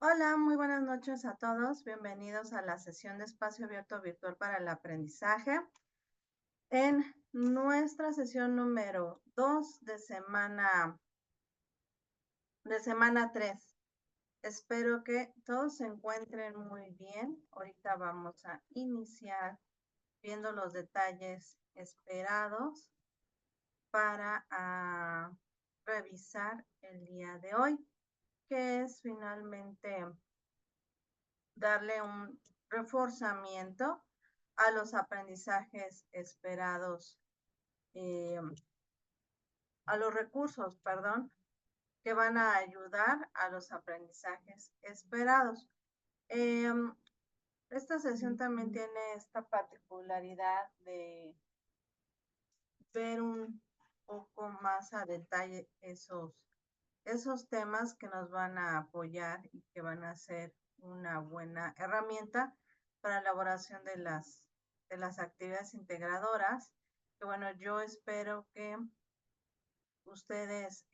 Hola, muy buenas noches a todos. Bienvenidos a la sesión de espacio abierto virtual para el aprendizaje. En nuestra sesión número 2 de semana 3. Espero que todos se encuentren muy bien. Ahorita vamos a iniciar viendo los detalles esperados para revisar el día de hoy, que es finalmente darle un reforzamiento a los aprendizajes esperados, a los recursos, perdón, que van a ayudar a los aprendizajes esperados. Esta sesión también tiene esta particularidad de ver un poco más a detalle esos temas que nos van a apoyar y que van a ser una buena herramienta para la elaboración de las actividades integradoras, que bueno, yo espero que ustedes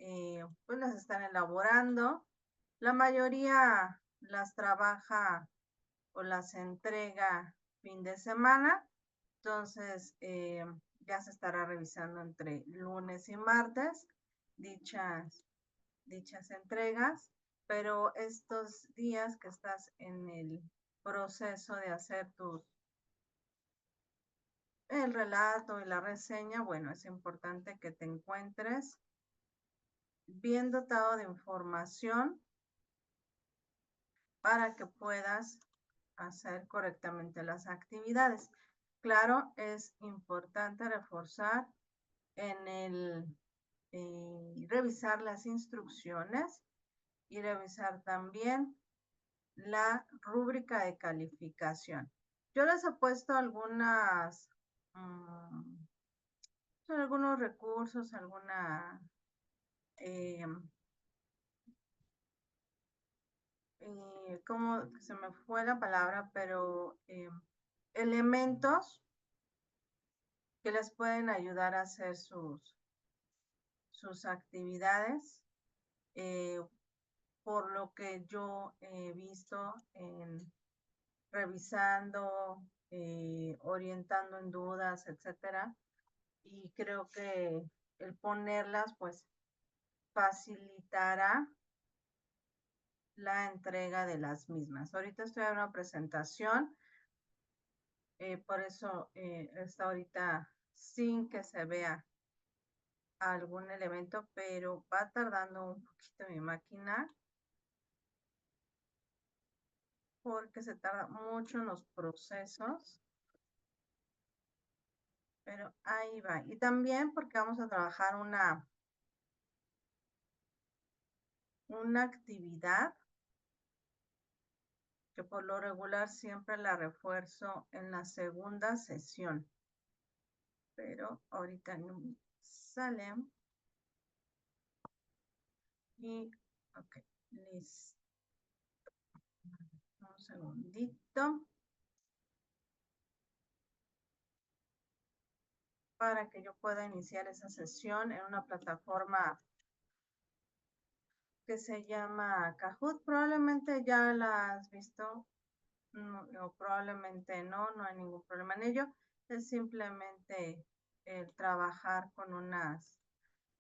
pues las están elaborando. La mayoría las trabaja o las entrega fin de semana, entonces ya se estará revisando entre lunes y martes dichas entregas, pero estos días que estás en el proceso de hacer el relato y la reseña, bueno, es importante que te encuentres bien dotado de información para que puedas hacer correctamente las actividades. Claro, es importante reforzar en revisar las instrucciones y revisar también la rúbrica de calificación. Yo les he puesto algunos recursos, eh, como se me fue la palabra, pero elementos que les pueden ayudar a hacer sus actividades, por lo que yo he visto en revisando, orientando en dudas, etcétera. Y creo que el ponerlas, pues, facilitará la entrega de las mismas. Ahorita estoy en una presentación, por eso está ahorita sin que se vea algún elemento, pero va tardando un poquito mi máquina porque se tarda mucho en los procesos. Pero ahí va. Y también porque vamos a trabajar una actividad que por lo regular siempre la refuerzo en la segunda sesión. Pero ahorita no sale. Y, ok, listo. Un segundito. Para que yo pueda iniciar esa sesión en una plataforma que se llama Kahoot. Probablemente ya la has visto, o probablemente no hay ningún problema en ello. Es simplemente trabajar con una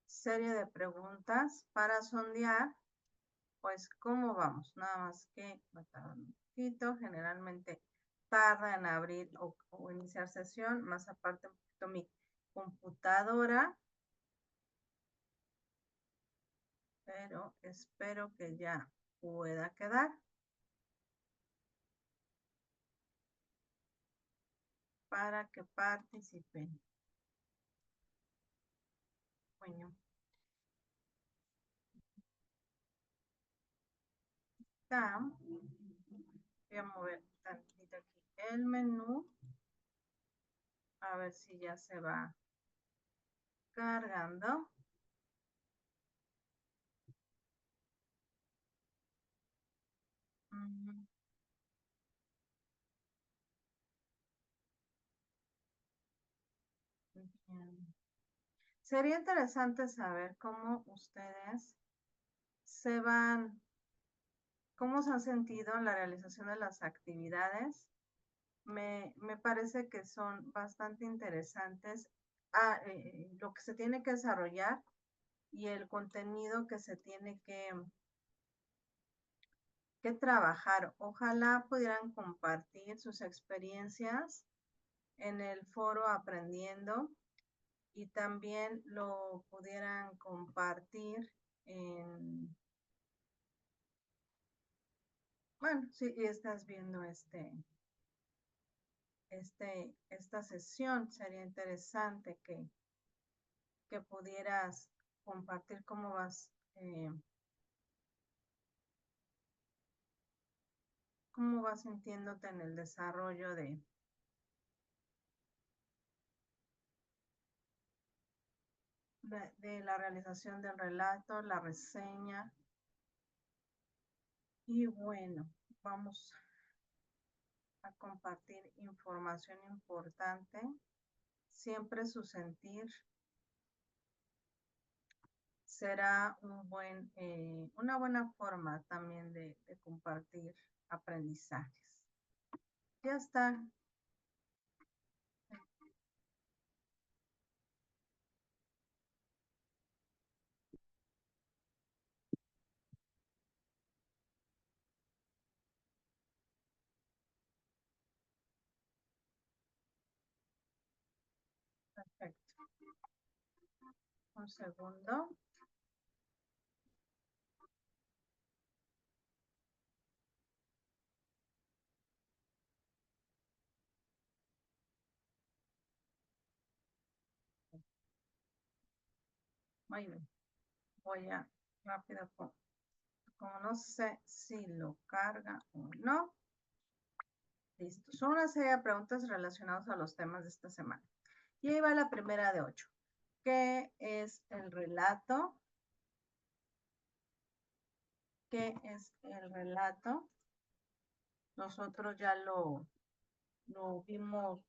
serie de preguntas para sondear, pues, cómo vamos. Nada más que va a tardar un poquito, generalmente tarda en abrir o iniciar sesión, más aparte un poquito mi computadora, pero espero que ya pueda quedar para que participen. Bueno, está. Voy a mover tantito aquí el menú, a ver si ya se va cargando. Bien. Sería interesante saber cómo ustedes se van ¿Cómo se han sentido en la realización de las actividades? Me parece que son bastante interesantes lo que se tiene que desarrollar y el contenido que se tiene que trabajar. Ojalá pudieran compartir sus experiencias en el foro Aprendiendo y también lo pudieran compartir en, bueno, si estás viendo esta sesión, sería interesante que pudieras compartir cómo vas sintiéndote en el desarrollo de la realización del relato, la reseña. Y bueno, vamos a compartir información importante. Siempre su sentir será una buena forma también de compartir aprendizajes. Ya está. Perfecto. Un segundo. Muy bien. Voy a rápido, como no sé si lo carga o no. Listo. Son una serie de preguntas relacionadas a los temas de esta semana. Y ahí va la primera de 8. ¿Qué es el relato? ¿Qué es el relato? Nosotros ya lo vimos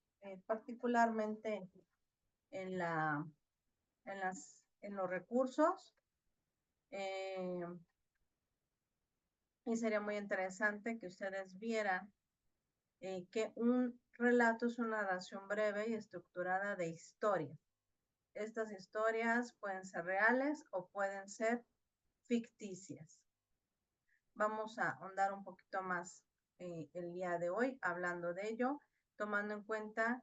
particularmente en, en los recursos. Y sería muy interesante que ustedes vieran que un relato es una narración breve y estructurada de historias. Estas historias pueden ser reales o pueden ser ficticias. Vamos a ahondar un poquito más el día de hoy hablando de ello, tomando en cuenta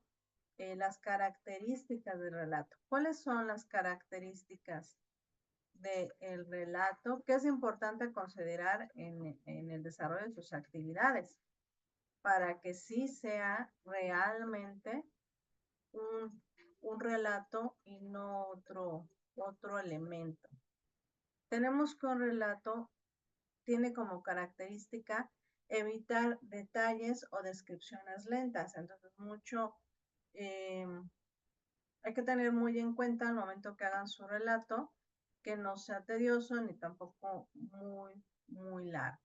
las características del relato. ¿Cuáles son las características del relato? ¿Qué es importante considerar en el desarrollo de sus actividades para que sí sea realmente un relato y no otro elemento? Tenemos que un relato tiene como característica evitar detalles o descripciones lentas. Entonces, hay que tener muy en cuenta al momento que hagan su relato que no sea tedioso ni tampoco muy largo.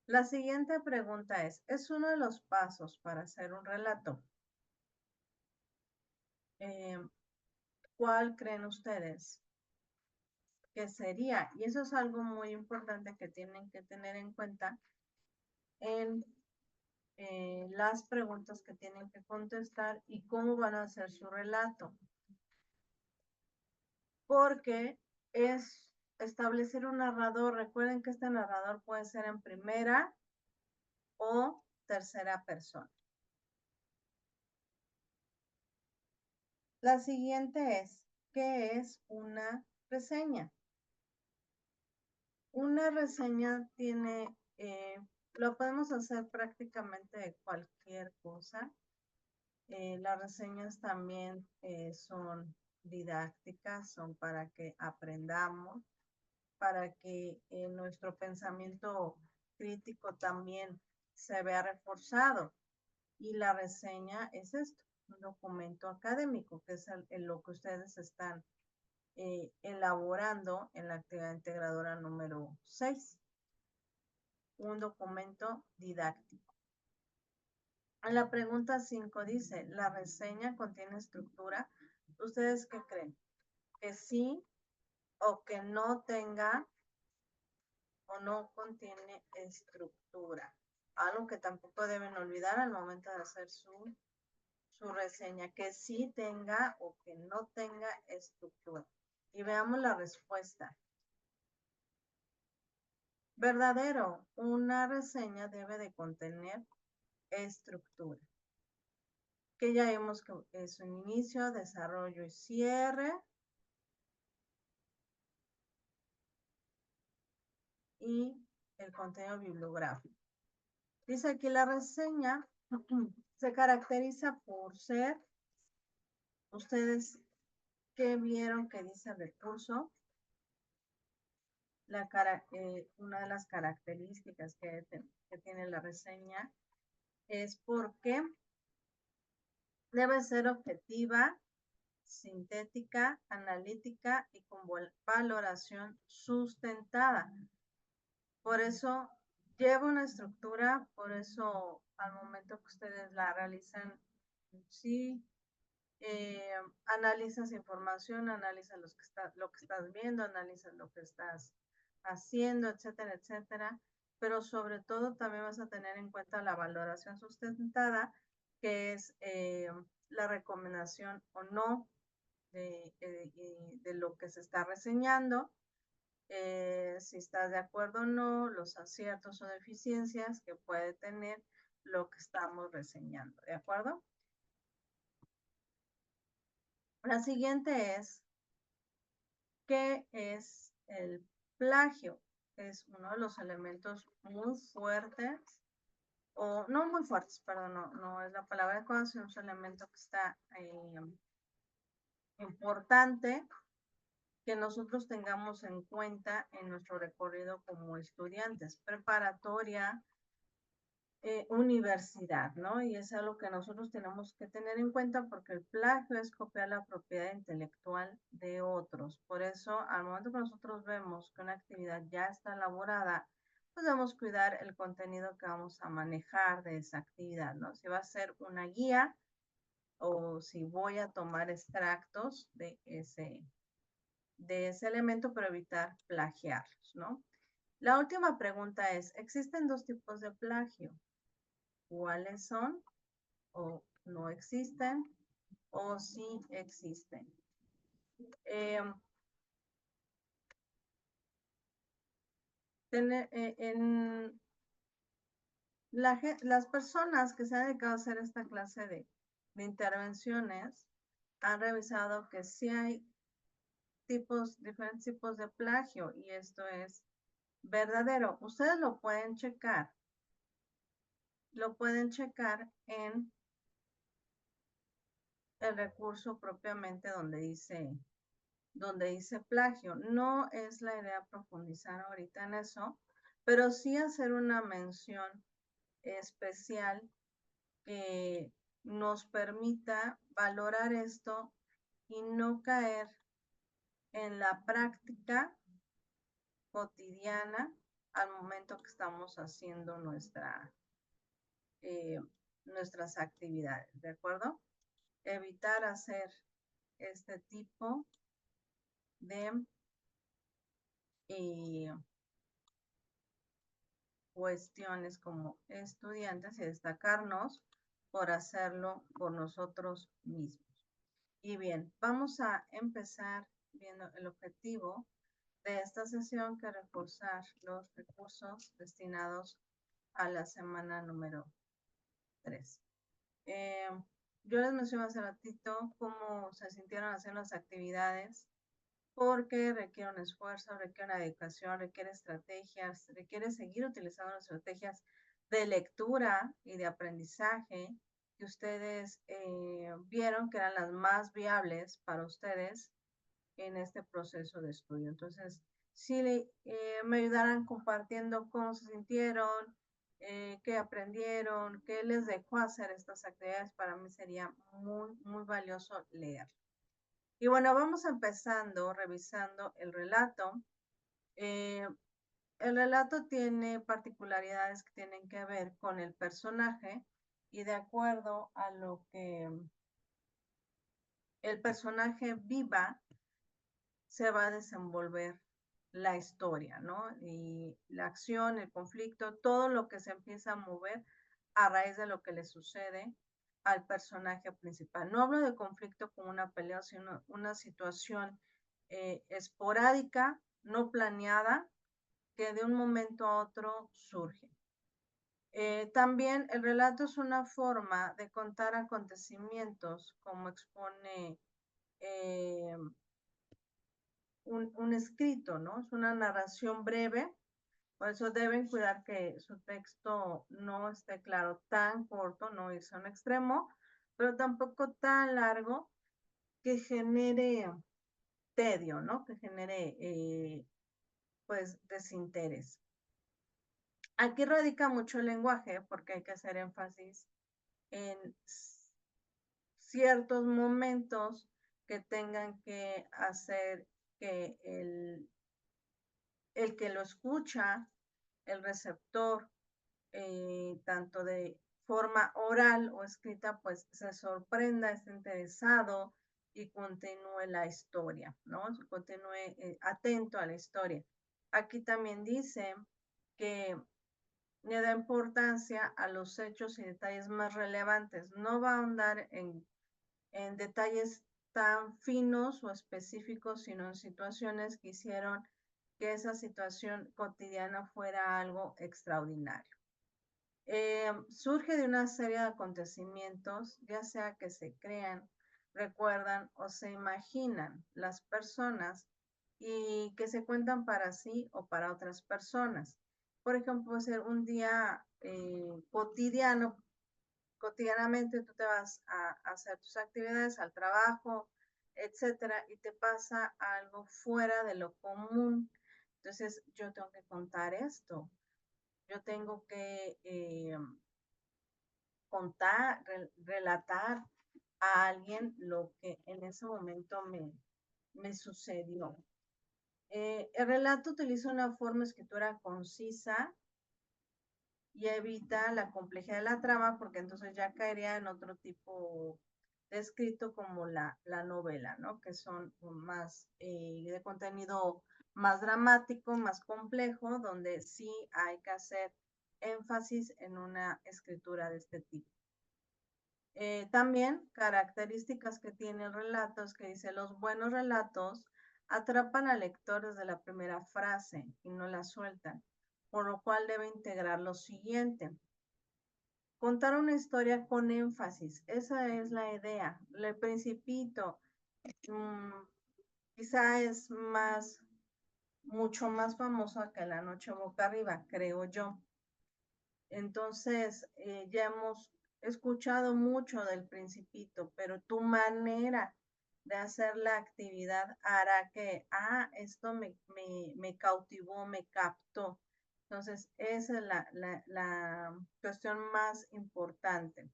La siguiente pregunta ¿es uno de los pasos para hacer un relato? ¿Cuál creen ustedes que sería? Y eso es algo muy importante que tienen que tener en cuenta en las preguntas que tienen que contestar y cómo van a hacer su relato. Porque es establecer un narrador. Recuerden que este narrador puede ser en primera o tercera persona. La siguiente ¿qué es una reseña? Una reseña lo podemos hacer prácticamente de cualquier cosa. Las reseñas también son didácticas, son para que aprendamos, para que nuestro pensamiento crítico también se vea reforzado. Y la reseña es esto, un documento académico, que es lo que ustedes están elaborando en la actividad integradora número 6, un documento didáctico. En la pregunta 5 dice, ¿la reseña contiene estructura? ¿Ustedes qué creen? ¿Que sí o que no tenga o no contiene estructura. Algo que tampoco deben olvidar al momento de hacer su reseña, que sí tenga o que no tenga estructura. Y veamos la respuesta. Verdadero, una reseña debe de contener estructura. Que ya vimos que es un inicio, desarrollo y cierre. Y el contenido bibliográfico. Dice aquí la reseña se caracteriza por ser, ustedes que vieron que dice el recurso, una de las características que tiene la reseña es porque debe ser objetiva, sintética, analítica y con valoración sustentada. Por eso lleva una estructura, por eso al momento que ustedes la realizan, sí, analizas información, analizas lo que estás viendo, analizas lo que estás haciendo, etcétera, etcétera. Pero sobre todo también vas a tener en cuenta la valoración sustentada, que es la recomendación o no de lo que se está reseñando. Si estás de acuerdo o no, los aciertos o deficiencias que puede tener lo que estamos reseñando, ¿de acuerdo? La siguiente es, ¿qué es el plagio? Es uno de los elementos muy fuertes, o no muy fuertes, perdón, no es la palabra adecuada, sino es un elemento que está importante que nosotros tengamos en cuenta en nuestro recorrido como estudiantes, preparatoria, universidad, ¿no? Y es algo que nosotros tenemos que tener en cuenta porque el plagio es copiar la propiedad intelectual de otros. Por eso, al momento que nosotros vemos que una actividad ya está elaborada, pues debemos cuidar el contenido que vamos a manejar de esa actividad, ¿no? Si va a ser una guía o si voy a tomar extractos de ese elemento para evitar plagiarlos, ¿no? La última pregunta es, ¿existen dos tipos de plagio? ¿Cuáles son? ¿O no existen? ¿O sí existen? Las personas que se han dedicado a hacer esta clase de intervenciones han revisado que sí hay diferentes tipos de plagio y esto es verdadero. Ustedes lo pueden checar. Lo pueden checar en el recurso propiamente donde dice plagio. No es la idea profundizar ahorita en eso, pero sí hacer una mención especial que nos permita valorar esto y no caer en la práctica cotidiana al momento que estamos haciendo nuestras actividades, ¿de acuerdo? Evitar hacer este tipo de cuestiones como estudiantes y destacarnos por hacerlo por nosotros mismos. Y bien, vamos a empezar viendo el objetivo de esta sesión, que reforzar los recursos destinados a la semana número 3. Yo les mencioné hace ratito cómo se sintieron haciendo las actividades, porque requiere un esfuerzo, requiere una dedicación, requiere estrategias, requiere seguir utilizando las estrategias de lectura y de aprendizaje que ustedes vieron que eran las más viables para ustedes en este proceso de estudio. Entonces, si me ayudaran compartiendo cómo se sintieron, qué aprendieron, qué les dejó hacer estas actividades, para mí sería muy, muy valioso leer. Y bueno, vamos empezando revisando el relato. El relato tiene particularidades que tienen que ver con el personaje y de acuerdo a lo que el personaje viva, se va a desenvolver la historia, ¿no? Y la acción, el conflicto, todo lo que se empieza a mover a raíz de lo que le sucede al personaje principal. No hablo de conflicto como una pelea, sino una situación esporádica, no planeada, que de un momento a otro surge. También el relato es una forma de contar acontecimientos, como expone un escrito, ¿no? Es una narración breve, por eso deben cuidar que su texto no esté claro, tan corto, no irse a un extremo, pero tampoco tan largo que genere tedio, ¿no? Que genere, pues, desinterés. Aquí radica mucho el lenguaje porque hay que hacer énfasis en ciertos momentos que tengan que hacer que el que lo escucha, el receptor, tanto de forma oral o escrita, pues se sorprenda, esté interesado y continúe la historia, ¿no? Continúe atento a la historia. Aquí también dice que le da importancia a los hechos y detalles más relevantes. No va a ahondar en detalles tan finos o específicos, sino en situaciones que hicieron que esa situación cotidiana fuera algo extraordinario. Surge de una serie de acontecimientos, ya sea que se crean, recuerdan o se imaginan las personas y que se cuentan para sí o para otras personas. Por ejemplo, puede ser un día cotidiano, cotidianamente tú te vas a hacer tus actividades, al trabajo, etcétera, y te pasa algo fuera de lo común. Entonces, yo tengo que contar esto. Yo tengo que contar, relatar a alguien lo que en ese momento me sucedió. El relato utiliza una forma de escritura concisa y evita la complejidad de la trama porque entonces ya caería en otro tipo de escrito como la novela, ¿no? Que son más de contenido más dramático, más complejo, donde sí hay que hacer énfasis en una escritura de este tipo. También características que tiene el relato es que dice, los buenos relatos atrapan al lector desde la primera frase y no la sueltan, por lo cual debe integrar lo siguiente. Contar una historia con énfasis, esa es la idea. El Principito quizá es mucho más famoso que La Noche Boca Arriba, creo yo. Entonces, ya hemos escuchado mucho del Principito, pero tu manera de hacer la actividad hará que, esto me cautivó, me captó. Entonces, esa es la cuestión más importante.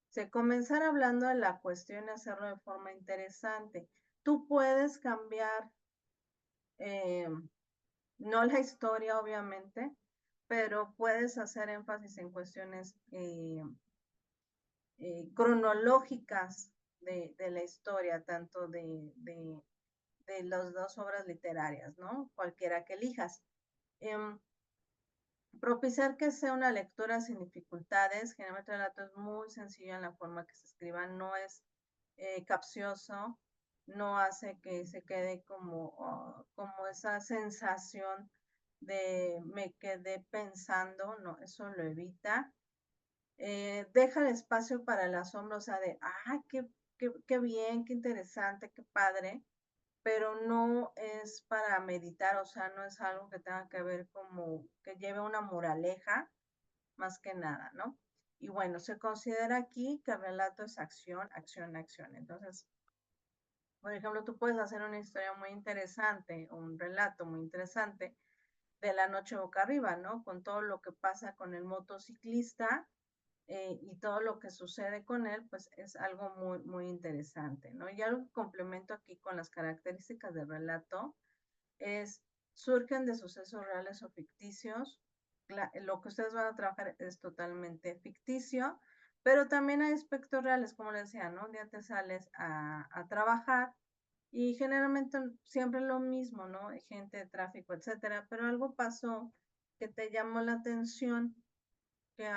Se comenzar hablando de la cuestión y hacerlo de forma interesante. Tú puedes cambiar no la historia, obviamente, pero puedes hacer énfasis en cuestiones cronológicas de la historia, tanto de las dos obras literarias, ¿no? Cualquiera que elijas. Propiciar que sea una lectura sin dificultades. Generalmente el relato es muy sencillo en la forma que se escriba, no es capcioso, no hace que se quede como esa sensación de me quedé pensando, no, eso lo evita. Deja el espacio para el asombro, o sea, qué bien, qué interesante, qué padre, pero no es para meditar, o sea, no es algo que tenga que ver como que lleve una moraleja, más que nada, ¿no? Y bueno, se considera aquí que el relato es acción, acción, acción. Entonces, por ejemplo, tú puedes hacer una historia muy interesante, un relato muy interesante de La Noche Boca Arriba, ¿no? Con todo lo que pasa con el motociclista y todo lo que sucede con él, pues es algo muy, muy interesante, ¿no? Y algo que complemento aquí con las características del relato es, surgen de sucesos reales o ficticios. Lo que ustedes van a trabajar es totalmente ficticio, pero también hay aspectos reales, como les decía, ¿no? Un día te sales a trabajar Y generalmente siempre lo mismo, ¿no? Gente de tráfico, etcétera, pero algo pasó que te llamó la atención, que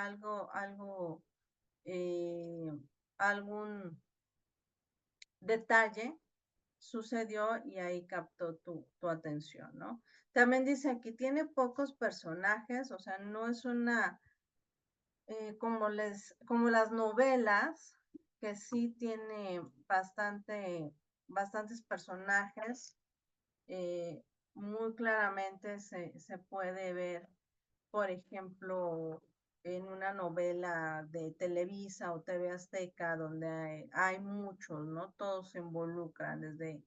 eh, algún detalle sucedió y ahí captó tu atención, ¿no? También dice aquí, tiene pocos personajes, o sea, no es una, como las novelas, que sí tiene bastantes personajes, eh, muy claramente se puede ver, por ejemplo, en una novela de Televisa o TV Azteca, donde hay muchos, ¿no? Todos se involucran, desde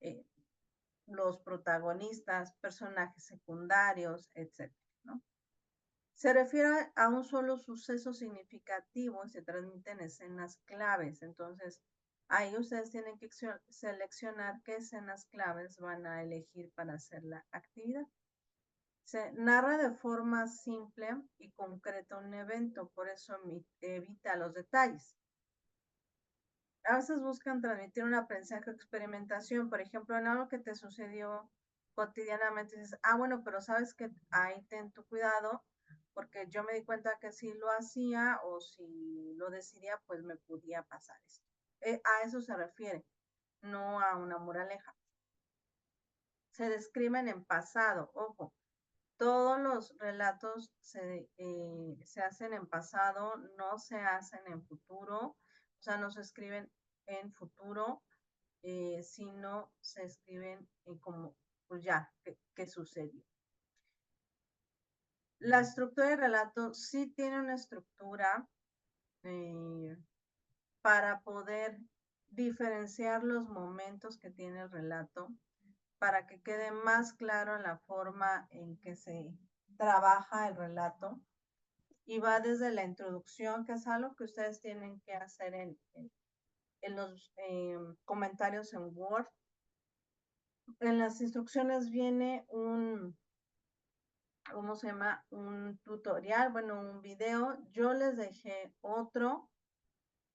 eh, los protagonistas, personajes secundarios, etcétera, ¿no? Se refiere a un solo suceso significativo y se transmiten escenas claves. Entonces, ahí ustedes tienen que seleccionar qué escenas claves van a elegir para hacer la actividad. Se narra de forma simple y concreta un evento, por eso evita los detalles. A veces buscan transmitir un aprendizaje o experimentación, por ejemplo, en algo que te sucedió cotidianamente, dices, bueno, pero sabes que ahí ten tu cuidado, porque yo me di cuenta que si lo hacía o si lo decidía, pues me podía pasar esto. A eso se refiere, no a una moraleja. Se describen en pasado, ojo, todos los relatos se hacen en pasado, no se hacen en futuro, o sea, no se escriben en futuro, sino se escriben como, pues ya, ¿qué sucedió? La estructura del relato sí tiene una estructura para poder diferenciar los momentos que tiene el relato, para que quede más claro la forma en que se trabaja el relato. Y va desde la introducción, que es algo que ustedes tienen que hacer en los comentarios en Word. En las instrucciones viene ¿cómo se llama? Un tutorial, bueno, un video. Yo les dejé otro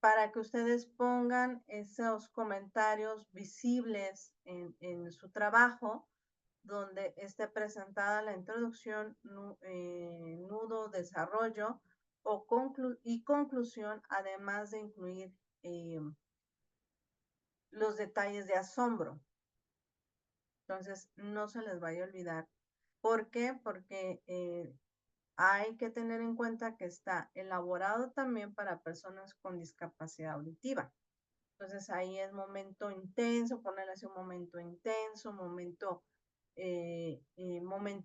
para que ustedes pongan esos comentarios visibles en su trabajo, donde esté presentada la introducción, nudo, desarrollo y conclusión, además de incluir los detalles de asombro. Entonces, no se les vaya a olvidar. ¿Por qué? Porque hay que tener en cuenta que está elaborado también para personas con discapacidad auditiva. Entonces, ahí es momento intenso, ponerle así un momento intenso, momento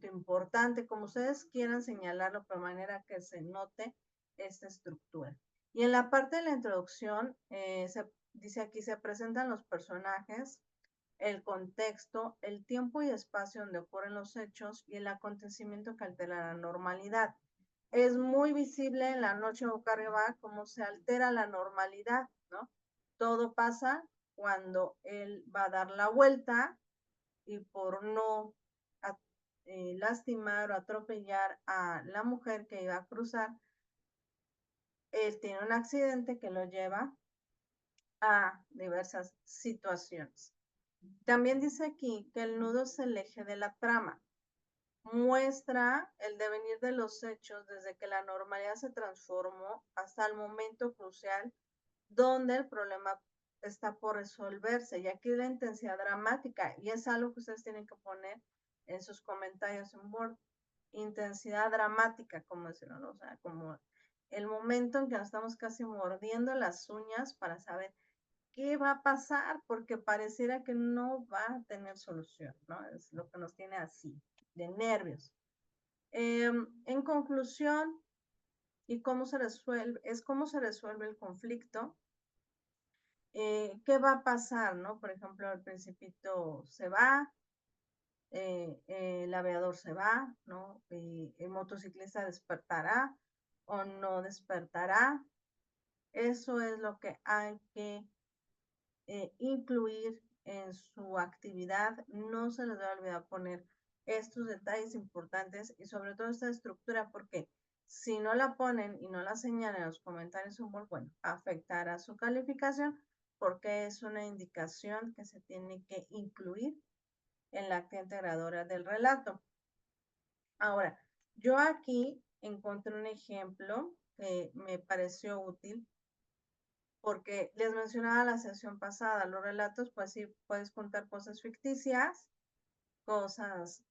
importante, como ustedes quieran señalarlo, de manera que se note esta estructura. Y en la parte de la introducción, dice aquí, se presentan los personajes, el contexto, el tiempo y espacio donde ocurren los hechos y el acontecimiento que altera la normalidad. Es muy visible en La noche boca arriba cómo se altera la normalidad, ¿no? Todo pasa cuando él va a dar la vuelta y por no lastimar o atropellar a la mujer que iba a cruzar, él tiene un accidente que lo lleva a diversas situaciones. También dice aquí que el nudo es el eje de la trama. Muestra el devenir de los hechos desde que la normalidad se transformó hasta el momento crucial donde el problema está por resolverse. Y aquí la intensidad dramática, y es algo que ustedes tienen que poner en sus comentarios en Word. Intensidad dramática, como decirlo, ¿no? O sea, como el momento en que nos estamos casi mordiendo las uñas para saber qué va a pasar, porque pareciera que no va a tener solución, ¿no? Es lo que nos tiene así, de nervios. En conclusión, ¿y cómo se resuelve? Es cómo se resuelve el conflicto. ¿Qué va a pasar, no? Por ejemplo, el principito se va, el aviador se va, ¿no? El motociclista despertará o no despertará. Eso es lo que hay que incluir en su actividad. No se les va a olvidar poner estos detalles importantes y sobre todo esta estructura, porque si no la ponen y no la señalan en los comentarios, bueno, afectará su calificación, porque es una indicación que se tiene que incluir en la acta integradora del relato. Ahora, yo aquí encontré un ejemplo que me pareció útil porque les mencionaba la sesión pasada, los relatos, pues sí, puedes contar cosas ficticias, cosas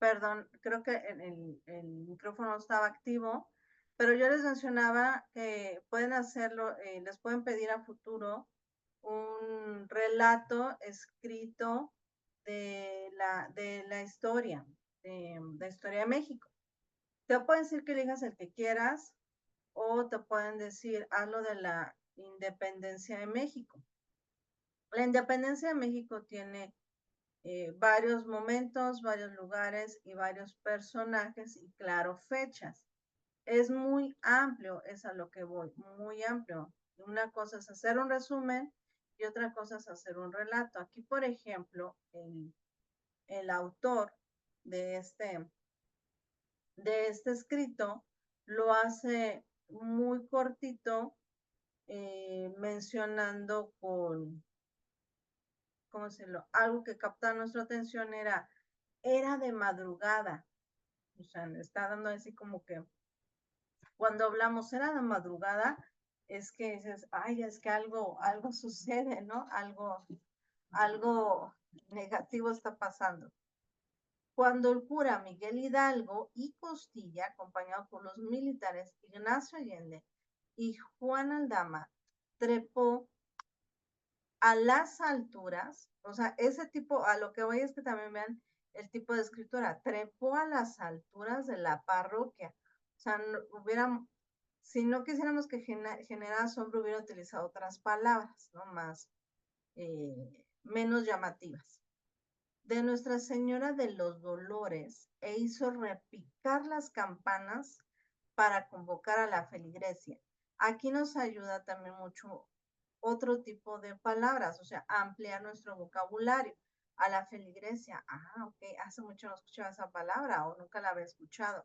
perdón, creo que el micrófono estaba activo, pero yo les mencionaba que pueden hacerlo, les pueden pedir a futuro un relato escrito de la historia, de la historia de México. Te pueden decir que elijas el que quieras o te pueden decir hazlo de la independencia de México. La independencia de México tiene varios momentos, varios lugares y varios personajes y claro, fechas. Es muy amplio, es a lo que voy, muy amplio. Una cosa es hacer un resumen y otra cosa es hacer un relato. Aquí, por ejemplo, el autor de este escrito lo hace muy cortito, mencionando ¿cómo decirlo? Algo que capta nuestra atención era de madrugada. O sea, me está dando así como que cuando hablamos era de madrugada, es que dices, ay, es que algo sucede, ¿no? Algo negativo está pasando. Cuando el cura Miguel Hidalgo y Costilla, acompañado por los militares Ignacio Allende y Juan Aldama, trepó a las alturas, o sea, ese tipo, a lo que voy es que también vean el tipo de escritura, trepó a las alturas de la parroquia. O sea, si no quisiéramos que generara asombro, hubiera utilizado otras palabras, ¿no? Menos llamativas. De Nuestra Señora de los Dolores e hizo repicar las campanas para convocar a la feligresía. Aquí nos ayuda también mucho otro tipo de palabras, o sea, ampliar nuestro vocabulario. A la feligresía, ok, hace mucho no escuchaba esa palabra o nunca la había escuchado.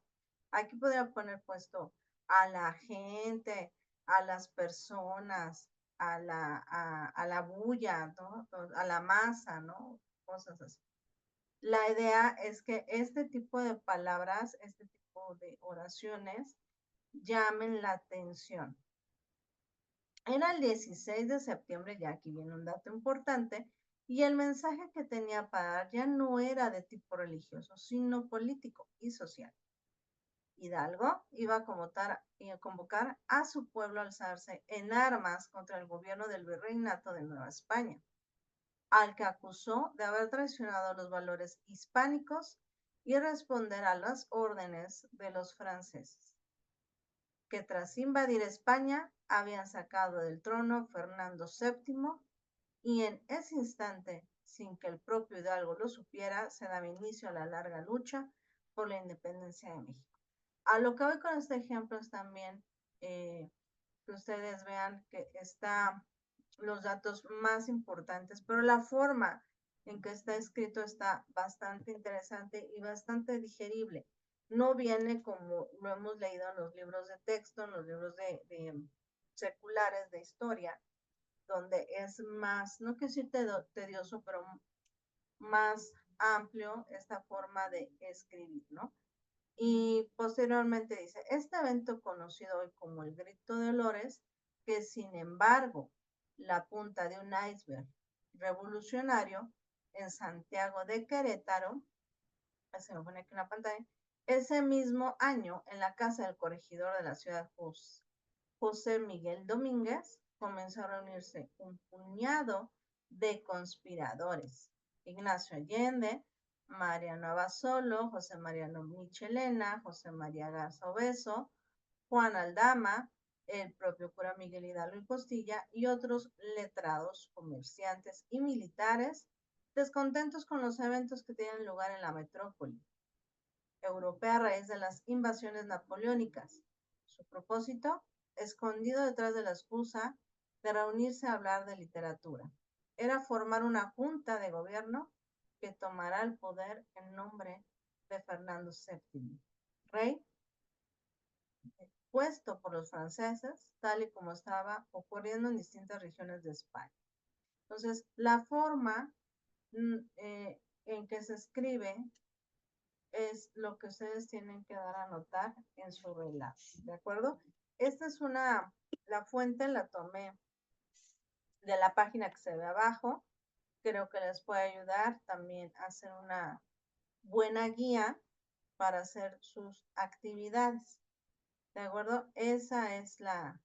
Aquí podría poner puesto a la gente, a las personas, a la bulla, ¿no? A la masa, ¿no? Cosas así. La idea es que este tipo de palabras, este tipo de oraciones llamen la atención. Era el 16 de septiembre, ya aquí viene un dato importante, y el mensaje que tenía para dar ya no era de tipo religioso, sino político y social. Hidalgo iba a convocar a su pueblo a alzarse en armas contra el gobierno del virreinato de Nueva España, al que acusó de haber traicionado los valores hispánicos y responder a las órdenes de los franceses, que tras invadir España habían sacado del trono Fernando VII, y en ese instante, sin que el propio Hidalgo lo supiera, se daba inicio a la larga lucha por la independencia de México. A lo que voy con este ejemplo es también que ustedes vean que está los datos más importantes, pero la forma en que está escrito está bastante interesante y bastante digerible. No viene como lo hemos leído en los libros de texto, en los libros de seculares de historia, donde es más, no quiero decir tedioso, pero más amplio esta forma de escribir, ¿no? Y posteriormente dice, este evento conocido hoy como el Grito de Dolores, que sin embargo la punta de un iceberg revolucionario en Santiago de Querétaro, se me pone aquí en la pantalla, ese mismo año en la casa del corregidor de la ciudad José Miguel Domínguez, comenzó a reunirse un puñado de conspiradores. Ignacio Allende, Mariano Abasolo, José Mariano Michelena, José María Garza Obeso, Juan Aldama, el propio cura Miguel Hidalgo y Costilla y otros letrados, comerciantes y militares descontentos con los eventos que tienen lugar en la metrópoli europea a raíz de las invasiones napoleónicas. Su propósito, escondido detrás de la excusa de reunirse a hablar de literatura, era formar una junta de gobierno que tomará el poder en nombre de Fernando VII, rey puesto por los franceses, tal y como estaba ocurriendo en distintas regiones de España. Entonces, la forma en que se escribe es lo que ustedes tienen que dar a notar en su relato, ¿de acuerdo? Esta es la fuente la tomé de la página que se ve abajo. Creo que les puede ayudar también a hacer una buena guía para hacer sus actividades, ¿de acuerdo? Esa es la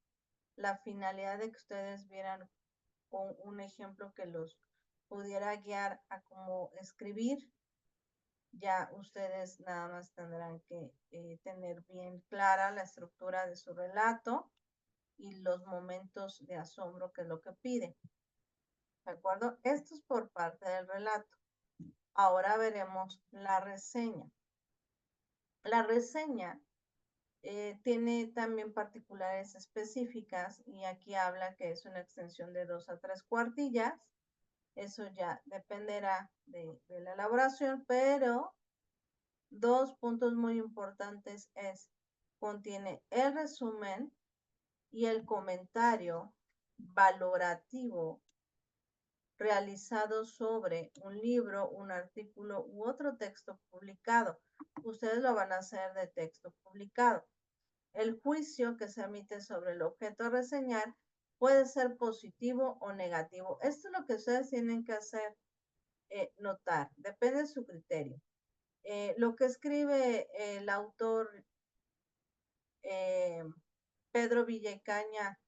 finalidad de que ustedes vieran un ejemplo que los pudiera guiar a cómo escribir. Ya ustedes nada más tendrán que tener bien clara la estructura de su relato y los momentos de asombro que es lo que pide. ¿De acuerdo? Esto es por parte del relato. Ahora veremos la reseña. La reseña tiene también particularidades específicas y aquí habla que es una extensión de 2 a 3 cuartillas. Eso ya dependerá de la elaboración, pero dos puntos muy importantes es, contiene el resumen y el comentario valorativo realizado sobre un libro, un artículo u otro texto publicado. Ustedes lo van a hacer de texto publicado. El juicio que se emite sobre el objeto a reseñar puede ser positivo o negativo. Esto es lo que ustedes tienen que hacer, notar, depende de su criterio. Lo que escribe el autor Pedro Villacaña,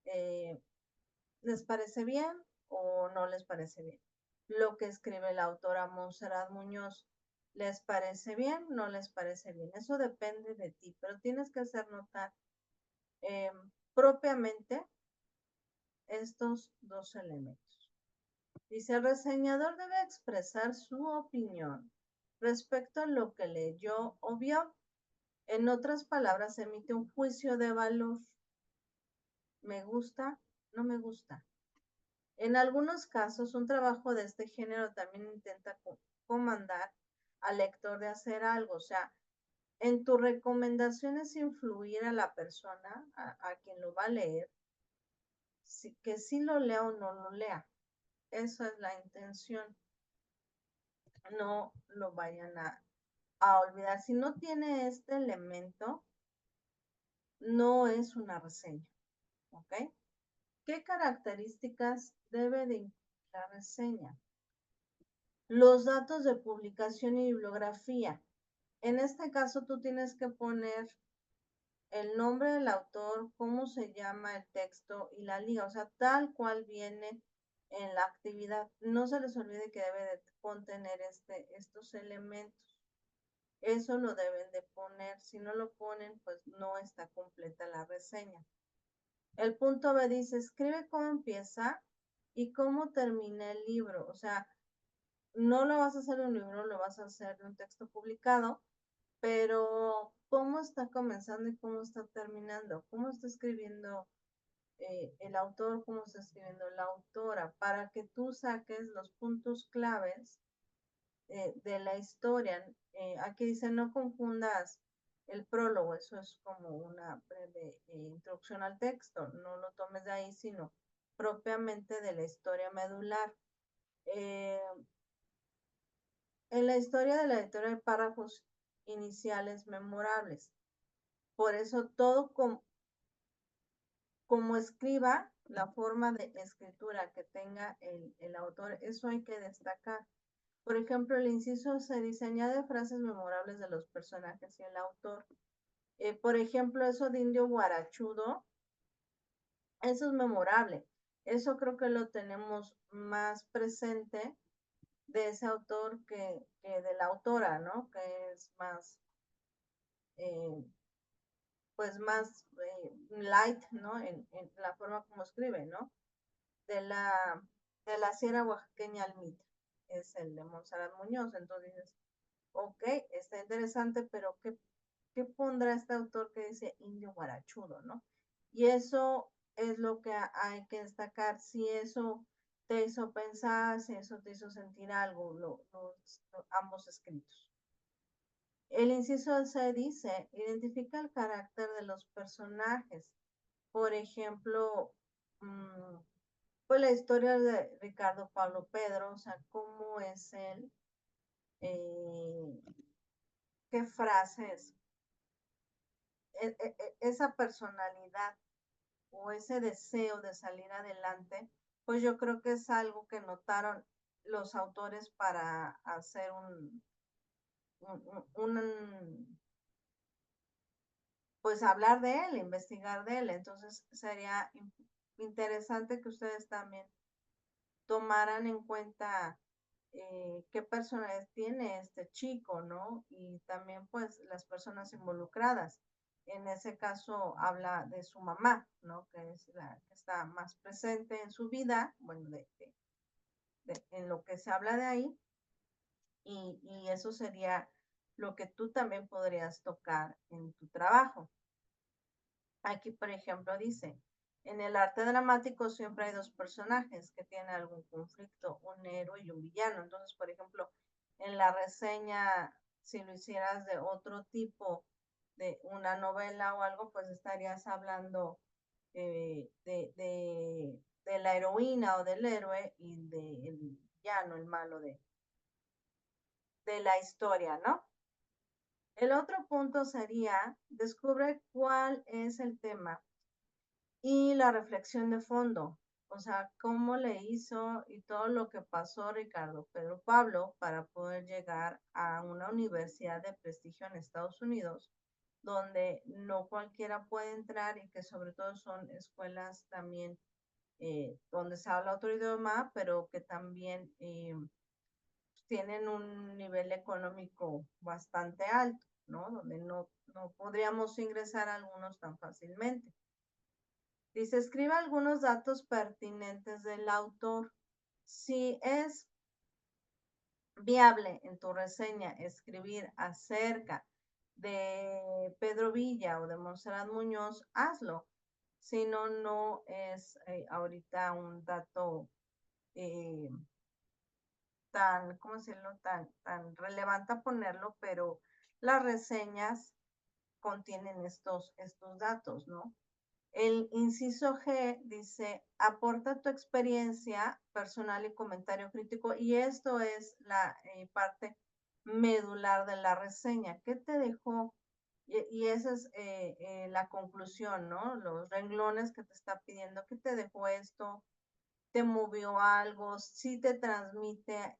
¿les parece bien o no les parece bien? Lo que escribe la autora Montserrat Muñoz, ¿les parece bien? ¿No les parece bien? Eso depende de ti, pero tienes que hacer notar propiamente estos dos elementos. Dice, el reseñador debe expresar su opinión respecto a lo que leyó o vio. En otras palabras, emite un juicio de valor. ¿Me gusta? ¿No me gusta? En algunos casos, un trabajo de este género también intenta comandar al lector de hacer algo. O sea, en tu recomendación es influir a la persona, a quien lo va a leer, que sí lo lea o no lo lea. Eso es la intención. No lo vayan a olvidar. Si no tiene este elemento, no es una reseña. ¿Ok? ¿Qué características debe de incluir la reseña? Los datos de publicación y bibliografía. En este caso, tú tienes que poner el nombre del autor, cómo se llama el texto y la liga, o sea, tal cual viene en la actividad. No se les olvide que debe de contener estos elementos. Eso lo deben de poner. Si no lo ponen, pues no está completa la reseña. El punto B dice, escribe cómo empieza y cómo termina el libro. O sea, no lo vas a hacer de un libro, lo vas a hacer de un texto publicado, pero cómo está comenzando y cómo está terminando, cómo está escribiendo el autor, cómo está escribiendo la autora, para que tú saques los puntos claves de la historia. Aquí dice, no confundas el prólogo, eso es como una breve introducción al texto, no lo tomes de ahí, sino propiamente de la historia medular. En la historia de la editorial de párrafos iniciales memorables. Por eso todo como escriba, la forma de escritura que tenga el autor, eso hay que destacar. Por ejemplo, el inciso se diseña de frases memorables de los personajes y el autor. Por ejemplo, eso de indio guarachudo, eso es memorable. Eso creo que lo tenemos más presente de ese autor que de la autora, ¿no? Que es más, eh, pues más light, ¿no? En la forma como escribe, ¿no? De la Sierra Oaxaqueña al Mita, es el de Montserrat Muñoz. Entonces dices, ok, está interesante, pero ¿qué pondrá este autor que dice indio guarachudo, ¿no? Y eso es lo que hay que destacar. Si eso te hizo pensar, si eso te hizo sentir algo, ambos escritos. El inciso C dice, identifica el carácter de los personajes. Por ejemplo, pues la historia de Ricardo Pablo Pedro, o sea, cómo es él, qué frases, esa personalidad o ese deseo de salir adelante, pues yo creo que es algo que notaron los autores para hacer pues hablar de él, investigar de él. Entonces sería interesante que ustedes también tomaran en cuenta qué personalidad tiene este chico, ¿no? Y también pues las personas involucradas. En ese caso habla de su mamá, ¿no? Que es la que está más presente en su vida, bueno, en lo que se habla de ahí, y eso sería lo que tú también podrías tocar en tu trabajo. Aquí, por ejemplo, dice, en el arte dramático siempre hay dos personajes que tienen algún conflicto, un héroe y un villano. Entonces, por ejemplo, en la reseña, si lo hicieras de otro tipo, de una novela o algo, pues estarías hablando de la heroína o del héroe y del villano, el malo de la historia, ¿no? El otro punto sería, descubre cuál es el tema y la reflexión de fondo, o sea, cómo le hizo y todo lo que pasó Ricardo Pedro Pablo para poder llegar a una universidad de prestigio en Estados Unidos, donde no cualquiera puede entrar y que sobre todo son escuelas también donde se habla otro idioma, pero que también tienen un nivel económico bastante alto, ¿no? Donde no podríamos ingresar a algunos tan fácilmente. Dice, escribe algunos datos pertinentes del autor. Si es viable en tu reseña escribir acerca de Pedro Villa o de Montserrat Muñoz, hazlo. Si no, no es ahorita un dato eh, tan, ¿cómo decirlo?, tan relevante a ponerlo, pero las reseñas contienen estos datos, ¿no? El inciso G dice, aporta tu experiencia personal y comentario crítico, y esto es la parte medular de la reseña. ¿Qué te dejó? Y esa es la conclusión, ¿no? Los renglones que te está pidiendo. ¿Qué te dejó esto? ¿Te movió algo? ¿Sí te transmite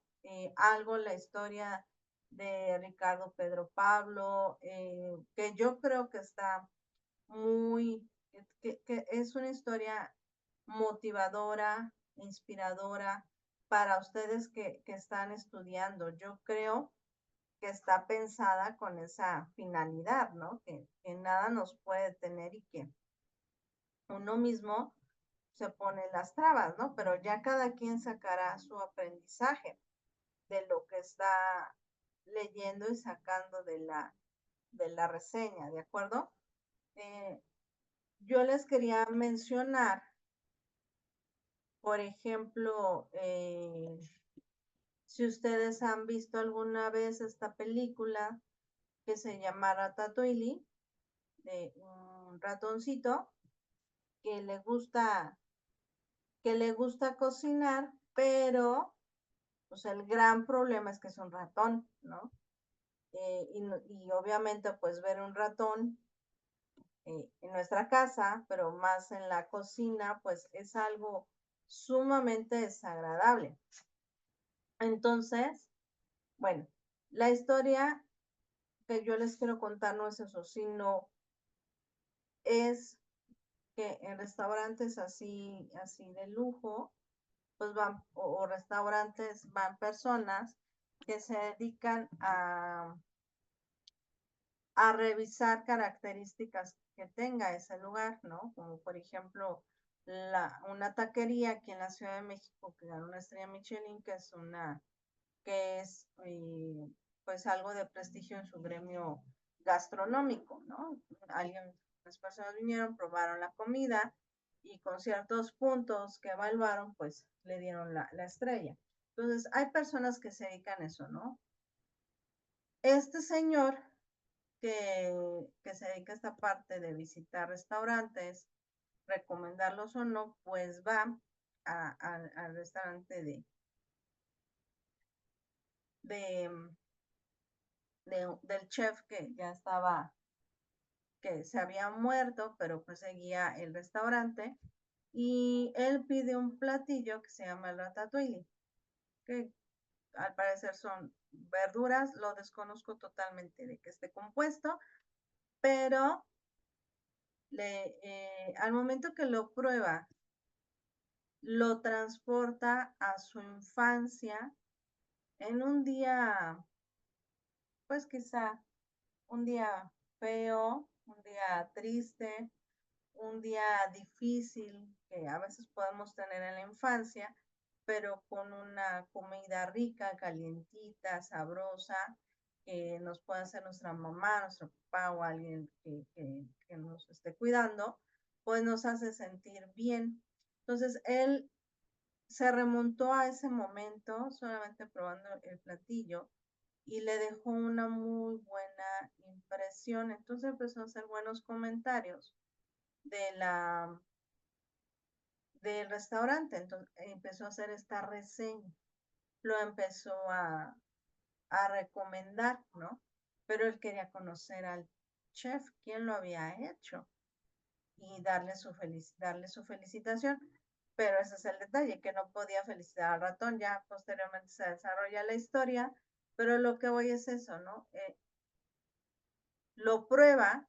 algo la historia de Ricardo Pedro Pablo? Que yo creo que está muy, que es una historia motivadora, inspiradora para ustedes que están estudiando. Yo creo que está pensada con esa finalidad, ¿no? Que nada nos puede tener y que uno mismo se pone las trabas, ¿no? Pero ya cada quien sacará su aprendizaje de lo que está leyendo y sacando de la reseña, ¿de acuerdo? Eh, yo les quería mencionar, por ejemplo, si ustedes han visto alguna vez esta película que se llama Ratatouille, de un ratoncito que le gusta, que le gusta cocinar, pero pues el gran problema es que es un ratón, ¿no? y obviamente pues ver un ratón en nuestra casa, pero más en la cocina, pues es algo sumamente desagradable. Entonces, bueno, la historia que yo les quiero contar no es eso, sino es que en restaurantes así de lujo, pues van, o restaurantes, van personas que se dedican a revisar características que tenga ese lugar, ¿no? Como por ejemplo, una taquería aquí en la Ciudad de México que ganó una estrella Michelin, que es pues algo de prestigio en su gremio gastronómico, ¿no? Las personas vinieron, probaron la comida y con ciertos puntos que evaluaron, pues le dieron la estrella. Entonces, hay personas que se dedican a eso, ¿no? Este señor que se dedica a esta parte de visitar restaurantes, recomendarlos o no, pues va al restaurante de, del chef que ya estaba, que se había muerto, pero pues seguía el restaurante, y él pide un platillo que se llama el ratatouille, que al parecer son verduras, lo desconozco totalmente de que esté compuesto, pero al momento que lo prueba, lo transporta a su infancia en un día, pues quizá un día feo, un día triste, un día difícil que a veces podemos tener en la infancia, pero con una comida rica, calientita, sabrosa, que nos puede hacer nuestra mamá, nuestro papá o alguien que nos esté cuidando, pues nos hace sentir bien. Entonces, él se remontó a ese momento solamente probando el platillo y le dejó una muy buena impresión. Entonces empezó a hacer buenos comentarios de del restaurante. Entonces empezó a hacer esta reseña, lo empezó a recomendar, ¿no? Pero él quería conocer al chef, quién lo había hecho y darle su felicitación. Pero ese es el detalle, que no podía felicitar al ratón. Ya posteriormente se desarrolla la historia, pero lo que voy es eso, ¿no? Lo prueba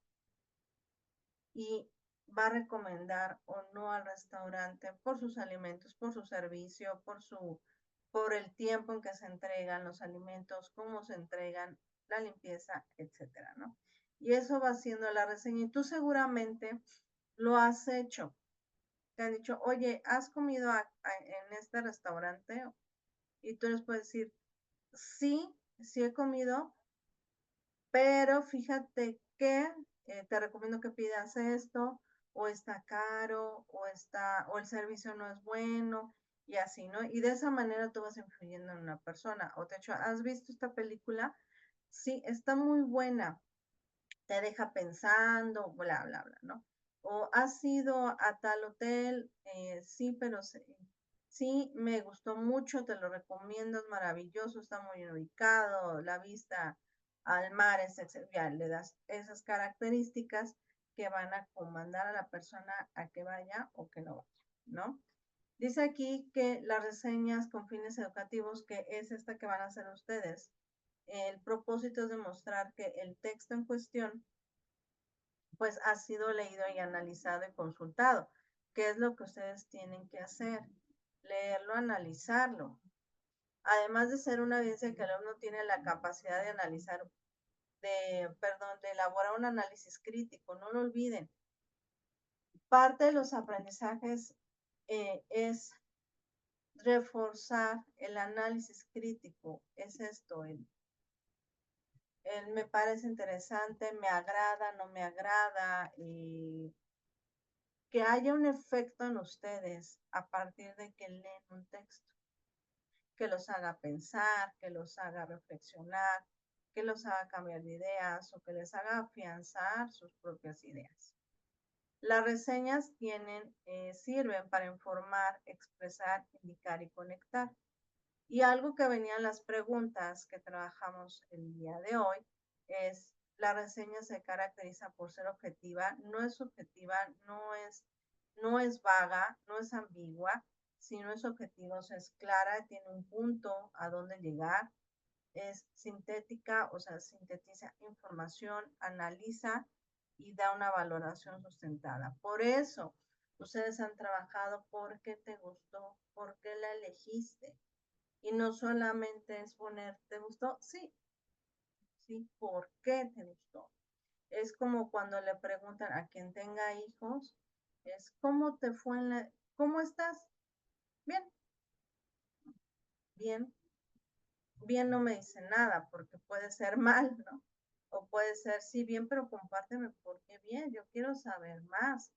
y va a recomendar o no al restaurante por sus alimentos, por su servicio, por el tiempo en que se entregan los alimentos, cómo se entregan, la limpieza, etcétera, ¿no? Y eso va siendo la reseña. Y tú seguramente lo has hecho. Te han dicho, oye, ¿has comido en este restaurante? Y tú les puedes decir, sí, sí he comido, pero fíjate que te recomiendo que pidas esto, o está caro, o el servicio no es bueno, y así, ¿no? Y de esa manera tú vas influyendo en una persona. O te hecho, ¿has visto esta película? Sí, está muy buena, te deja pensando, bla, bla, bla, ¿no? O has ido a tal hotel, sí, pero sí, me gustó mucho, te lo recomiendo, es maravilloso, está muy bien ubicado, la vista al mar es excelente, le das esas características que van a comandar a la persona a que vaya o que no vaya, ¿no? Dice aquí que las reseñas con fines educativos, que es esta que van a hacer ustedes, el propósito es demostrar que el texto en cuestión pues ha sido leído y analizado y consultado. ¿Qué es lo que ustedes tienen que hacer? Leerlo, analizarlo. Además de ser una evidencia que el alumno tiene la capacidad de analizar, de elaborar un análisis crítico, no lo olviden. Parte de los aprendizajes es reforzar el análisis crítico. Es esto, me parece interesante, me agrada, no me agrada, y que haya un efecto en ustedes a partir de que leen un texto, que los haga pensar, que los haga reflexionar, que los haga cambiar de ideas o que les haga afianzar sus propias ideas. Las reseñas sirven para informar, expresar, indicar y conectar. Y algo que venían las preguntas que trabajamos el día de hoy es, la reseña se caracteriza por ser objetiva, no es subjetiva, no es vaga, no es ambigua, sino es objetiva, o sea, es clara, tiene un punto a dónde llegar, es sintética, o sea, sintetiza información, analiza y da una valoración sustentada. Por eso, ustedes han trabajado por qué te gustó, por qué la elegiste. Y no solamente es poner, ¿te gustó? Sí, sí, ¿por qué te gustó? Es como cuando le preguntan a quien tenga hijos, es ¿cómo te fue en la, cómo estás? Bien, bien, bien no me dice nada, porque puede ser mal, ¿no? O puede ser, sí, bien, pero compárteme por qué bien, yo quiero saber más.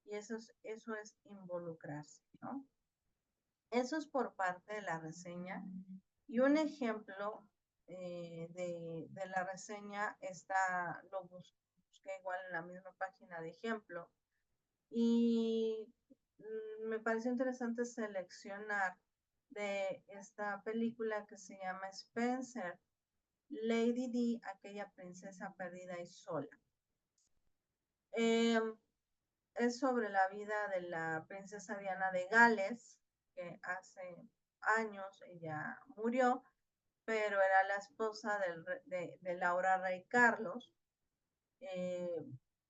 Y eso es involucrarse, ¿no? Eso es por parte de la reseña. Y un ejemplo de la reseña está, lo busqué igual en la misma página de ejemplo. Y me pareció interesante seleccionar de esta película que se llama Spencer, Lady D, aquella princesa perdida y sola. Eh, es sobre la vida de la princesa Diana de Gales, que hace años ella murió, pero era la esposa de Laura Rey Carlos, eh,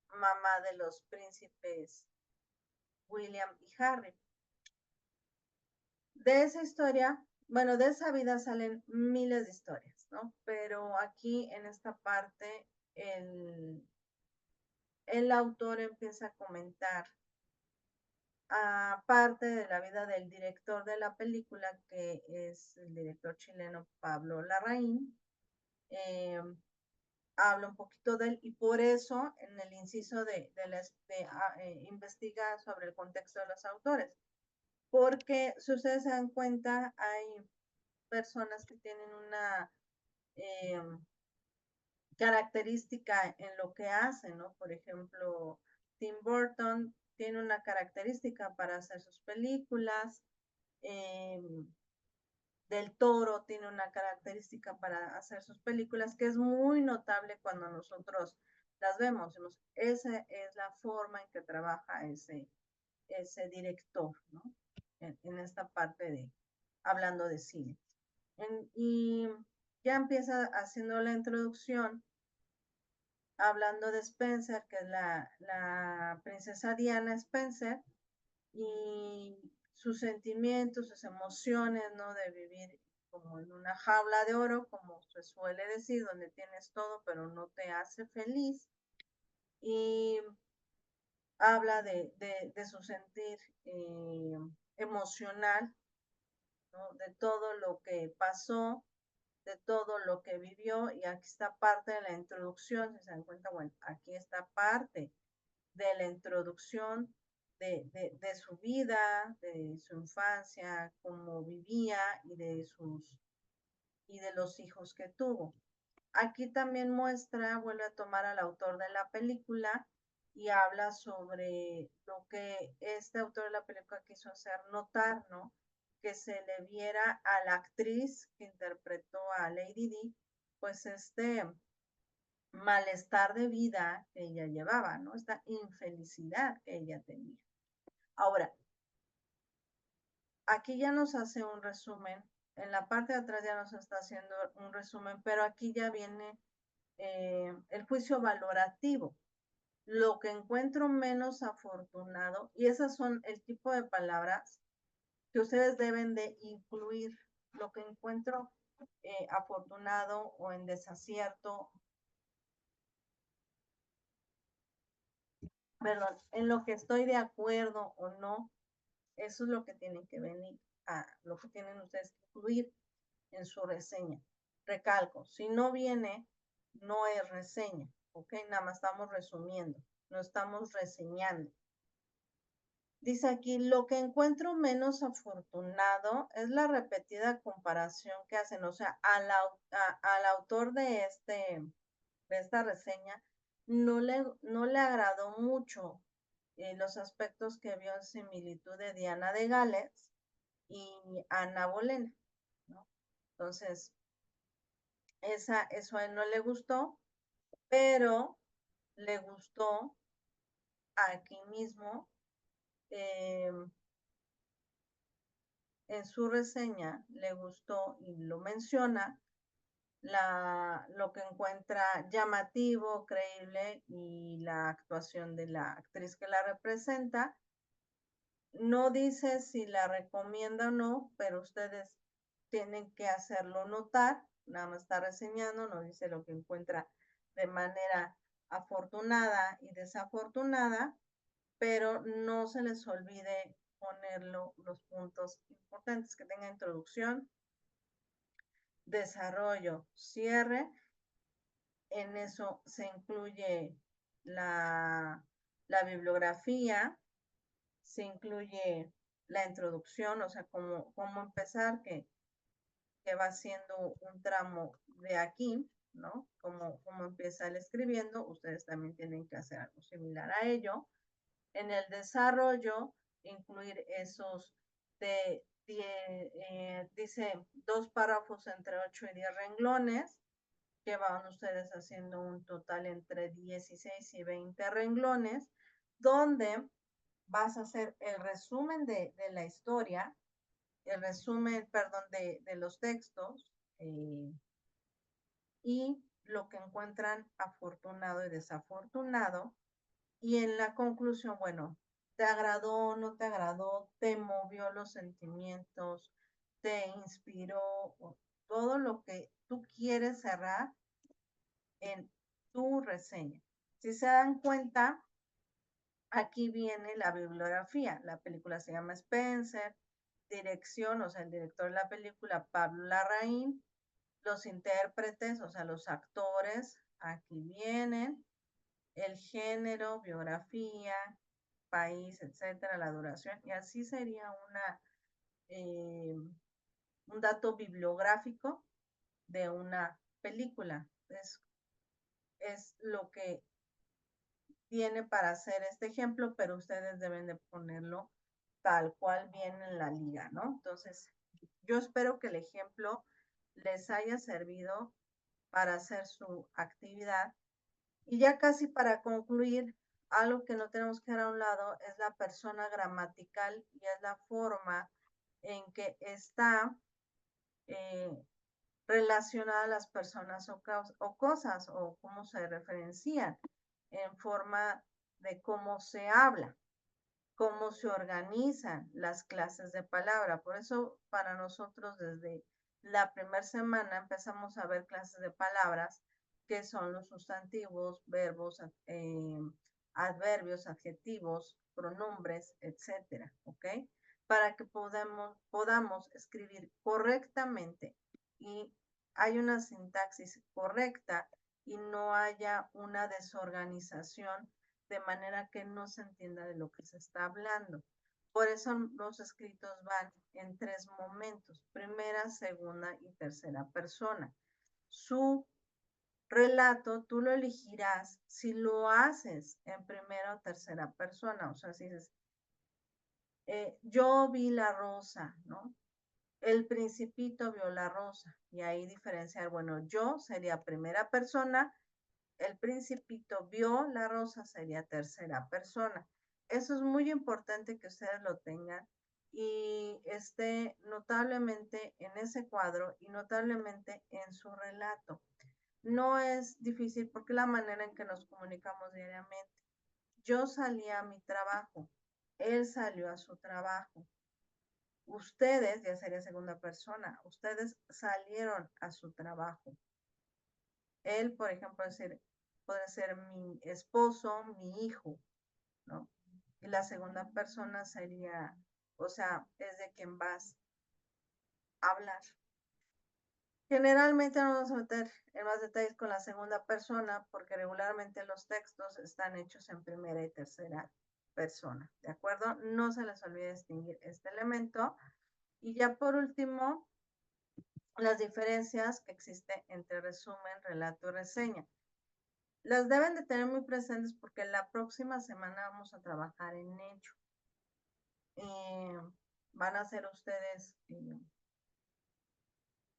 mamá de los príncipes William y Harry. De esa historia, bueno, de esa vida salen miles de historias, ¿no? Pero aquí en esta parte el autor empieza a comentar parte de la vida del director de la película, que es el director chileno Pablo Larraín. Eh, Habla un poquito de él y por eso en el inciso investiga sobre el contexto de los autores. Porque si ustedes se dan cuenta, hay personas que tienen una eh, característica en lo que hacen, ¿no? Por ejemplo, Tim Burton tiene una característica para hacer sus películas. Eh, del Toro tiene una característica para hacer sus películas que es muy notable cuando nosotros las vemos. Esa es la forma en que trabaja ese director, ¿no? En esta parte de hablando de cine. Y ya empieza haciendo la introducción hablando de Spencer, que es la princesa Diana Spencer, y sus sentimientos, sus emociones, ¿no? De vivir como en una jaula de oro, como se suele decir, donde tienes todo, pero no te hace feliz. Y habla de su sentir emocional, ¿no? De todo lo que pasó, de todo lo que vivió, y aquí está parte de la introducción, si se dan cuenta, bueno, aquí está parte de la introducción de su vida, de su infancia, cómo vivía y de los hijos que tuvo. Aquí también muestra, vuelve a tomar al autor de la película y habla sobre lo que este autor de la película quiso hacer notar, ¿no? Que se le viera a la actriz que interpretó a Lady D, pues malestar de vida que ella llevaba, ¿no? Esta infelicidad que ella tenía. Ahora, aquí ya nos hace un resumen, en la parte de atrás ya nos está haciendo un resumen, pero aquí ya viene el juicio valorativo. Lo que encuentro menos afortunado, y esas son el tipo de palabras que ustedes deben de incluir, lo que encuentro afortunado o en desacierto, perdón, en lo que estoy de acuerdo o no, eso es lo que tienen que venir lo que tienen ustedes que incluir en su reseña. Recalco, si no viene, no es reseña, ¿ok? Nada más estamos resumiendo, no estamos reseñando. Dice aquí, lo que encuentro menos afortunado es la repetida comparación que hacen, o sea, al autor de esta reseña no le agradó mucho los aspectos que vio en similitud de Diana de Gales y Ana Bolena, ¿no? Entonces, eso a él no le gustó, pero le gustó aquí mismo, en su reseña, le gustó y lo menciona, lo que encuentra llamativo, creíble y la actuación de la actriz que la representa. No dice si la recomienda o no, pero ustedes tienen que hacerlo notar. Nada más está reseñando, no dice lo que encuentra de manera afortunada y desafortunada, pero no se les olvide ponerlo los puntos importantes, que tenga introducción, desarrollo, cierre. En eso se incluye la bibliografía, se incluye la introducción, o sea, cómo empezar, que va siendo un tramo de aquí, ¿no? Cómo empieza el escribiendo, ustedes también tienen que hacer algo similar a ello. En el desarrollo, incluir esos dice 2 párrafos entre 8 y 10 renglones, que van ustedes haciendo un total entre 16 y 20 renglones, donde vas a hacer el resumen de la historia, el resumen, perdón, de los textos, y lo que encuentran afortunado y desafortunado. Y en la conclusión, bueno, ¿te agradó, no te agradó? ¿Te movió los sentimientos? ¿Te inspiró? Todo lo que tú quieres cerrar en tu reseña. Si se dan cuenta, aquí viene la bibliografía. La película se llama Spencer, dirección, o sea, el director de la película, Pablo Larraín, los intérpretes, o sea, los actores, aquí vienen, el género, biografía, país, etcétera, la duración, y así sería un dato bibliográfico de una película. Es lo que tiene para hacer este ejemplo, pero ustedes deben de ponerlo tal cual viene en la liga, ¿no? Entonces, yo espero que el ejemplo les haya servido para hacer su actividad. Y ya casi para concluir, algo que no tenemos que dejar a un lado es la persona gramatical y es la forma en que está eh, relacionada a las personas o cosas o cómo se referencian en forma de cómo se habla, cómo se organizan las clases de palabra. Por eso para nosotros desde la primera semana empezamos a ver clases de palabras, que son los sustantivos, verbos, adverbios, adjetivos, pronombres, etcétera, ¿ok? Para que podamos escribir correctamente y hay una sintaxis correcta y no haya una desorganización de manera que no se entienda de lo que se está hablando. Por eso los escritos van en 3 momentos: primera, segunda y tercera persona. Su relato tú lo elegirás si lo haces en primera o tercera persona. O sea, si dices, yo vi la rosa, ¿no? El principito vio la rosa. Y ahí diferenciar, bueno, yo sería primera persona, el principito vio la rosa sería tercera persona. Eso es muy importante que ustedes lo tengan y esté notablemente en ese cuadro y notablemente en su relato. No es difícil porque la manera en que nos comunicamos diariamente. Yo salí a mi trabajo, él salió a su trabajo. Ustedes, ya sería segunda persona, ustedes salieron a su trabajo. Él, por ejemplo, puede ser mi esposo, mi hijo, ¿no? Y la segunda persona sería, o sea, es de quien vas a hablar. Generalmente no vamos a meter en más detalles con la segunda persona porque regularmente los textos están hechos en primera y tercera persona, ¿de acuerdo? No se les olvide distinguir este elemento. Y ya por último, las diferencias que existen entre resumen, relato y reseña. Las deben de tener muy presentes porque la próxima semana vamos a trabajar en ello. Van a ser ustedes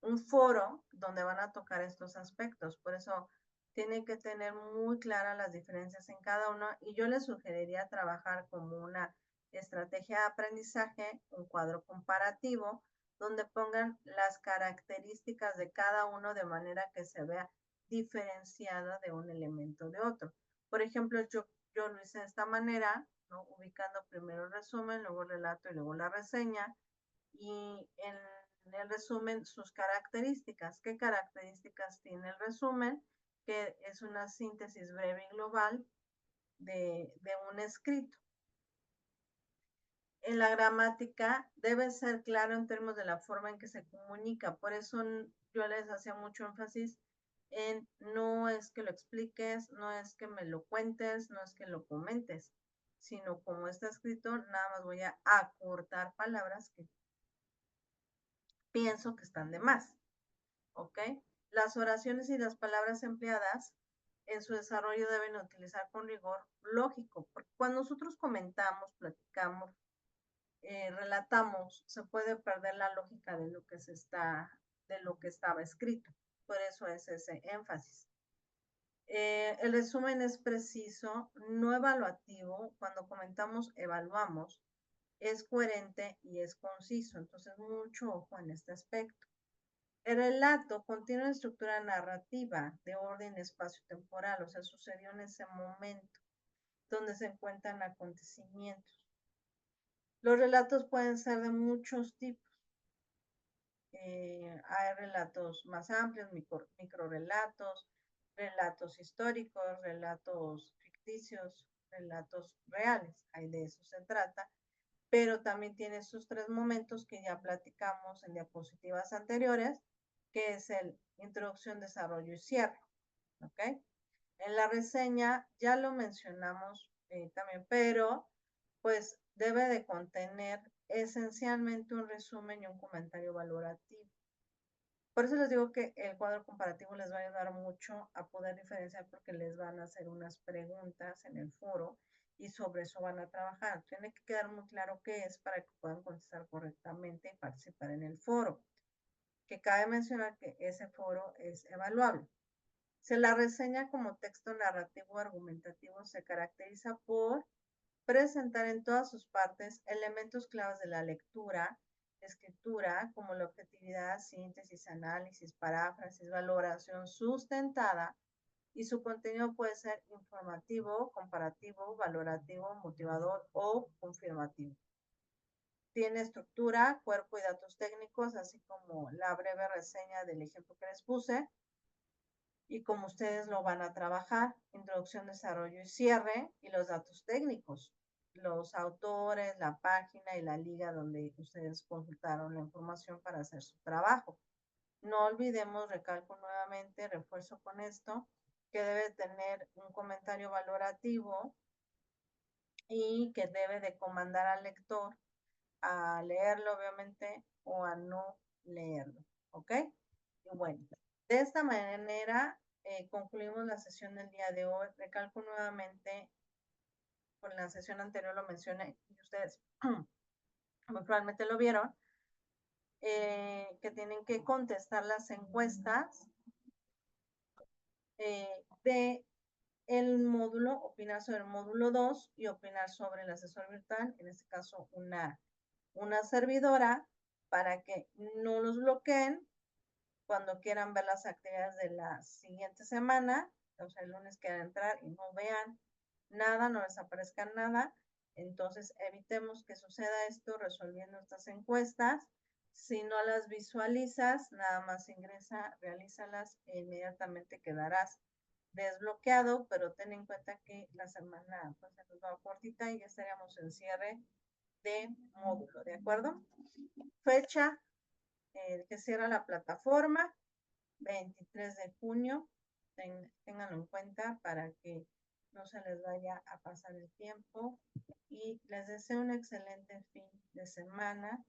un foro donde van a tocar estos aspectos. Por eso tienen que tener muy claras las diferencias en cada uno y yo les sugeriría trabajar como una estrategia de aprendizaje, un cuadro comparativo, donde pongan las características de cada uno de manera que se vea diferenciada de un elemento de otro. Por ejemplo, yo lo hice de esta manera, ¿no? Ubicando primero el resumen, luego el relato y luego la reseña. Y en el resumen, sus características. ¿Qué características tiene el resumen? Que es una síntesis breve y global de un escrito. En la gramática debe ser claro en términos de la forma en que se comunica. Por eso yo les hacía mucho énfasis en no es que lo expliques, no es que me lo cuentes, no es que lo comentes, sino como está escrito, nada más voy a acortar palabras que pienso que están de más. ¿Ok? Las oraciones y las palabras empleadas en su desarrollo deben utilizar con rigor lógico, porque cuando nosotros comentamos, platicamos, relatamos, se puede perder la lógica de lo que de lo que estaba escrito. Por eso es ese énfasis. El resumen es preciso, no evaluativo. Cuando comentamos, evaluamos. Es coherente y es conciso. Entonces, mucho ojo en este aspecto. El relato contiene una estructura narrativa de orden espacio-temporal, o sea, sucedió en ese momento donde se encuentran acontecimientos. Los relatos pueden ser de muchos tipos. Hay relatos más amplios, microrelatos, relatos históricos, relatos ficticios, relatos reales. Ahí de eso se trata. Pero también tiene esos tres momentos que ya platicamos en diapositivas anteriores, que es el introducción, desarrollo y cierre. ¿Ok? En la reseña ya lo mencionamos también, pero pues debe de contener esencialmente un resumen y un comentario valorativo. Por eso les digo que el cuadro comparativo les va a ayudar mucho a poder diferenciar porque les van a hacer unas preguntas en el foro y sobre eso van a trabajar. Tiene que quedar muy claro qué es para que puedan contestar correctamente y participar en el foro. Que cabe mencionar que ese foro es evaluable. Se la reseña como texto narrativo argumentativo se caracteriza por presentar en todas sus partes elementos claves de la lectura, escritura, como la objetividad, síntesis, análisis, paráfrasis, valoración sustentada, y su contenido puede ser informativo, comparativo, valorativo, motivador o confirmativo. Tiene estructura, cuerpo y datos técnicos, así como la breve reseña del ejemplo que les puse, y como ustedes lo van a trabajar, introducción, desarrollo y cierre, y los datos técnicos, los autores, la página y la liga donde ustedes consultaron la información para hacer su trabajo. No olvidemos, recalco nuevamente, refuerzo con esto, que debe tener un comentario valorativo y que debe de comandar al lector a leerlo, obviamente, o a no leerlo. ¿Ok? Y bueno, de esta manera concluimos la sesión del día de hoy. Recalco nuevamente, con la sesión anterior lo mencioné y ustedes muy probablemente lo vieron, que tienen que contestar las encuestas de el módulo, opinar sobre el módulo 2 y opinar sobre el asesor virtual, en este caso una servidora, para que no los bloqueen cuando quieran ver las actividades de la siguiente semana, o sea, el lunes quieran entrar y no vean nada, no les aparezca nada. Entonces, evitemos que suceda esto resolviendo estas encuestas. Si no las visualizas, nada más ingresa, realízalas e inmediatamente quedarás desbloqueado, pero ten en cuenta que la semana pues, se nos va cortita y ya estaríamos en cierre de módulo, ¿de acuerdo? Fecha que cierra la plataforma, 23 de junio, ténganlo en cuenta para que no se les vaya a pasar el tiempo y les deseo un excelente fin de semana,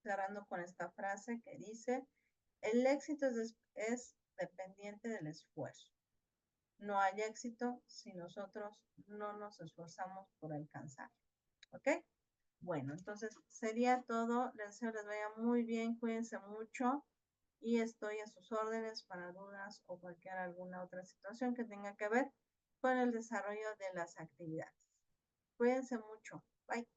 cerrando con esta frase que dice, el éxito es dependiente del esfuerzo. No hay éxito si nosotros no nos esforzamos por alcanzar. ¿Ok? Bueno, entonces sería todo. Les deseo les vaya muy bien. Cuídense mucho. y estoy a sus órdenes para dudas o cualquier alguna otra situación que tenga que ver con el desarrollo de las actividades. Cuídense mucho. Bye.